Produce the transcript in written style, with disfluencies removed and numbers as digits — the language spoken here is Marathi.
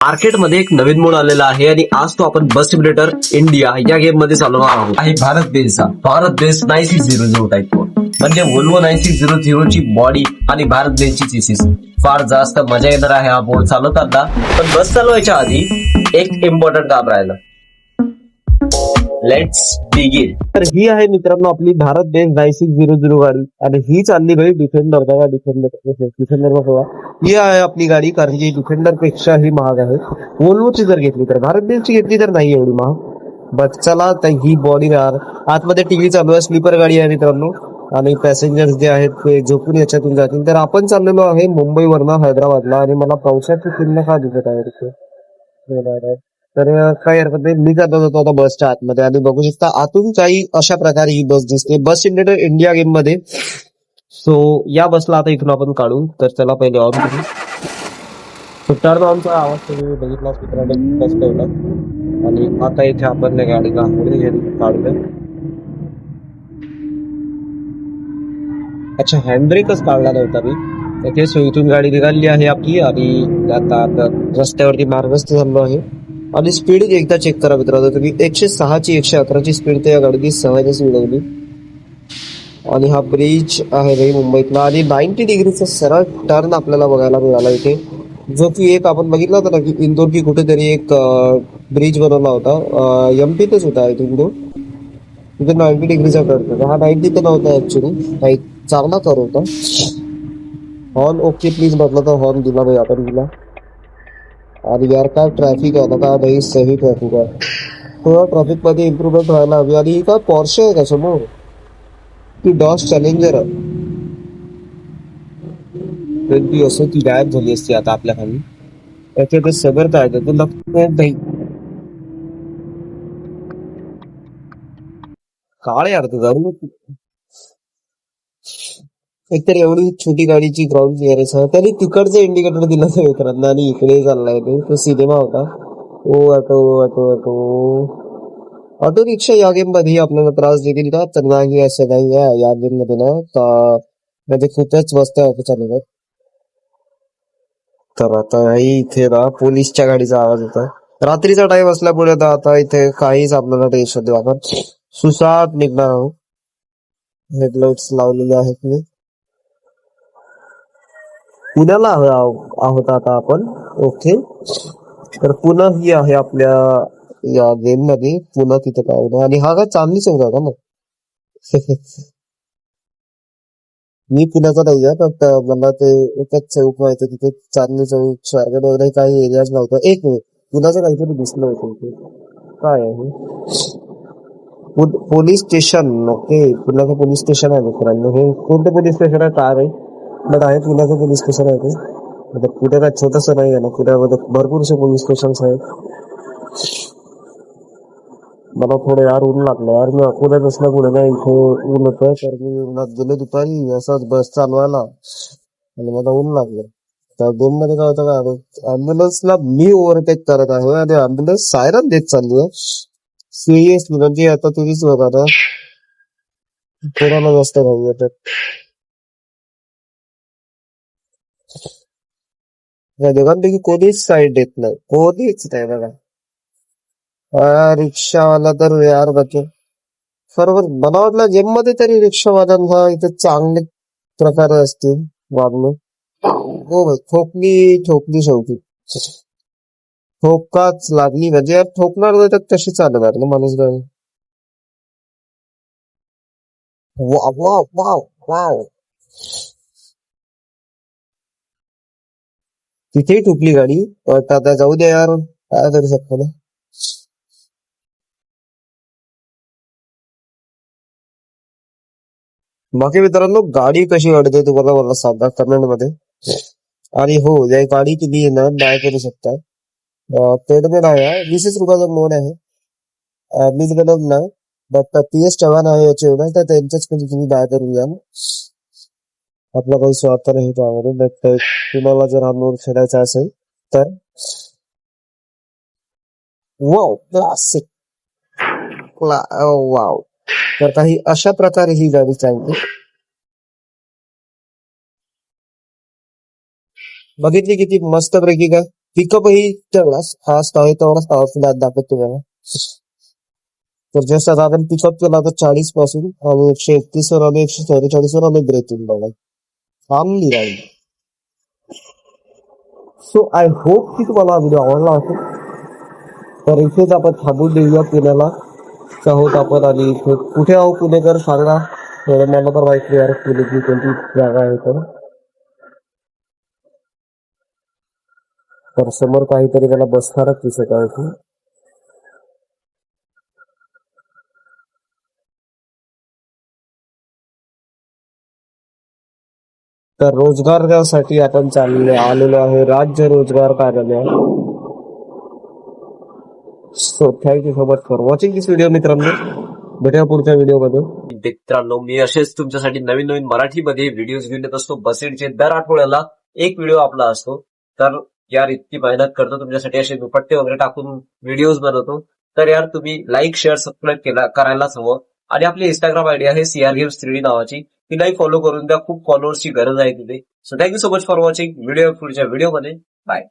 मार्केटमध्ये एक नवीन मोड आलेला आहे आणि आज तो आपण बस सिम्युलेटर इंडिया या गेम मध्ये चालवणार आहोत. आहे भारत बेस 9600 टाईप मोड, म्हणजे व्होल्वो 9600 ची बॉडी आणि भारत बेसची चेसिस. फार जास्त मजा येणार आहे हा बोर्ड चालवताना. पण बस चालवायच्या आधी एक इम्पॉर्टंट काम राहिलं. Let's begin. तर ही आहे मित्रांनो आपली भारत बेस 9600 गाडी आणि ही चालली भाई डिफेंडर. बघा डिफेंडर बघा, ही आहे आपली गाडी, कारण की डिफेंडर पेक्षा ही महाग आहे. वोल्वोची जर घेतली तर, भारत बेसची घेतली तर नाही एवढी महाग. बट चला, तर ही बॉडी राहणार. आतमध्ये टीव्ही चालू आहे, स्लीपर गाडी आहे मित्रांनो, आणि पॅसेंजर्स जे आहेत ते झोपून याच्यातून जातील. तर आपण चाललेलो आहे मुंबईवरनं हैदराबादला, आणि मला पावसाची चिन्ह का दिसत आहे तिथे. तर काही हरकत नाही, मी जात होतो आता बसच्या आतमध्ये आणि बघू शकता आतून काही अशा प्रकारे ही बस दिसते, बस सिम्युलेटर इंडिया गेम मध्ये. सो या बसला आता इथून आपण काढू. तर चला पहिले ऑन करू. सुट्टार आमचा आवाज तुम्ही बघितला, सुट्टार बस ठेवला आणि आता इथे आपण त्या गाडीला काढूया. अच्छा, हँडब्रेकच काढला नव्हता मी. इथे इथून गाडी निघाली आहे आपली आणि आता रस्त्यावरती मार्गस्थ झालो आहे. आणि स्पीड एकदा चेक करा मित्रांनो तुम्ही, 106 ची 111 ची स्पीड त्या गाडीने सहजच मिळवली. आणि हा ब्रिज आहे रे मुंबईतला, आणि 90 डिग्रीचा सरळ टर्न आपल्याला बघायला मिळाला इथे, जो की एक आपण बघितला होता ना की इंदोर की कुठेतरी एक ब्रिज बनवला होता, एमपीतच होता आय थिंक तो. तिथे 90 डिग्रीचा टर्न होता. हा 90 तर नव्हता ऍक्च्युली, काही चांगला कर होता. हॉर्न ओके प्लीज म्हटलं तर हॉर्न दिला भाई आपण दिला. आणि यार काय ट्रॅफिक आहे का नाही, सही ट्रॅफिक आहे. थोडा ट्रॅफिक मध्ये इम्प्रुव्हमेंट व्हायला हवी. आणि ही काय पॉर्शे आहे का समोर, ती डॉस चॅलेंजर आहे. ती असं ती गायब झाली असती आता आपल्या खाली. त्याच्यात सबर काय ते लागत नाही. काळ यार तुझा, एकतर एवढी छोटी गाडीची ग्राउंड क्लिअरन्स आहे. त्यांनी तिकडचं इंडिकेटर दिलं तर मित्रांना, आणि इकडे चाललाय तो सिनेमा होता. ओ auto auto auto auto rickshaw या गेम मध्ये आपल्याला त्रास देतील का? तर नाही, असं नाही आहे या गेम मध्ये ना. म्हणजे खूपच मस्त ऑटो चालवतात. तर आता इथे ना पोलीसच्या गाडीचा आवाज होता. रात्रीचा टाइम असल्यामुळे आता इथे काहीच आपल्याला टेन्शन देऊ, आपण सुसाट निघणार आहोत. हेडलाइट्स लावलेले आहेत मी. पुण्याला आहोत आता आपण. ओके, तर पुणे ही आहे आपल्या या गेम मध्ये. पुणे तिथे काय होतं, आणि हा काय चांदणी चौक आहे का मग? मी पुण्याचा नाही आहे, फक्त मला ते एकच चौक माहिती, तिथे चांदणी चौक स्वारगेट वगैरे काही एरियाज नव्हतं. एक मिनिट, पुण्याचं काहीतरी दिसलं होतं इथे. काय आहे पोलीस स्टेशन? ओके, पुण्याचं पोलीस स्टेशन आहे मित्रांनो. हे कोणतं पोलीस स्टेशन आहे काय नाही, बट आहे पुण्याचं पोलीस स्टेशन आहे ते. म्हणजे पुणे काय छोटस नाही आहे ना, पुण्यामध्ये भरपूरसे पोलीस स्टेशन आहेत. मला थोडं यार ऊन लागलं यार, मी अकोल्यात असल्यामुळे ना इथे ऊन होतं. तर मी उन्हात गेलो दुपारी असंच बस चालवायला, आणि मला ऊन लागलं. त्या गेम मध्ये काय होतं का, अँब्युलन्सला मी ओव्हरटेक करत आहे आणि अँब्युलन्स सायरन देत चालली आहे. सिरियसली, म्हणजे आता तुम्हीच बघा ना, कोणाला जास्त नाही येतात. या दोघांपैकी कोणीच साईड देत नाही, कोणीच नाही बघा. रिक्षावाला तर यार बघे बरोबर. मला वाटलं गेम मध्ये तरी रिक्षावाल्यांना इथे चांगले प्रकारे असतील वागणूक. हो भाई, ठोकली ठोकली शेवटी, ठोकाच लागली. म्हणजे यार ठोकणार नाही तर कशी चालणार ना माणूस गाडी. वाव वाव वाव वाव, तिथेही ठोकली गाडी. पण आता जाऊ दे यार, काय करू शकतो ना. बाकी मित्रांनो, गाडी कशी वाटते तुम्हाला मला सांगा कमेंट मध्ये. आणि हो, या गाडी तुम्ही ना बाय करू शकता. पेडमेंट आहे, 20 रुपयाचा मोड आहे. मीच बनवलं, बट PS7 आहे याचे ना, तर त्यांच्याच तुम्ही बाय करून घ्या. आपला काही स्वार्थ नाही त्यामध्ये. बट तुम्हाला जर हा मोड खेळायचा असेल तर वाव क्लासिक, वाव. तर काही अशा प्रकारे ही गाडी चालते. बघितली किती मस्त ब्रेकिंग आहे. पिकअपही तेवढाच फास्ट आहे, तेवढाच पॉवरफुल आहे दाखवत तुम्हाला. तर जस्ट आता आपण पिकअप केला तर 40 पासून आणि 131 वर आले, 144 वर आले ब्रेकिंग बघा. थांबली गाडी. सो आय होप की तुम्हाला हा व्हिडिओ आवडला असेल. तर इथेच आपण थांबून देऊया पुण्याला आहोत आपण आणि इथे कुठे आहो पुणेकर सांगा. थोडं मला तर माहिती यार पुण्याची कोणती जागा आहे तर समोर काहीतरी मला बसणारच दिसत आहे इथे. तर रोजगारासाठी आपण आलेलो आहे राज्य रोजगार कार्यालय. So thank you so much for watching this video मित्रांनो. भेटूया पुढच्या व्हिडिओमध्ये. मित्रांनो मी असेच तुमच्यासाठी नवीन नवीन मराठीमध्ये व्हिडिओज घेऊन येत असतो. बसेटचे दर आठवड्याला एक व्हिडिओ आपला असतो. तर यार इतकी मेहनत करतो तुमच्यासाठी, असे दुपट्टे वगैरे टाकून व्हिडिओज बनवतो. तर यार तुम्ही लाईक शेअर सबस्क्राईब करायलाच हवं. आणि आपली इंस्टाग्राम आयडी आहे CR Games 3D नावाची, तिलाही फॉलो करून द्या. खूप फॉलोअर्सची गरज आहे तिथे. So thank you so much for watching. Video पुढच्या व्हिडिओमध्ये. बाय.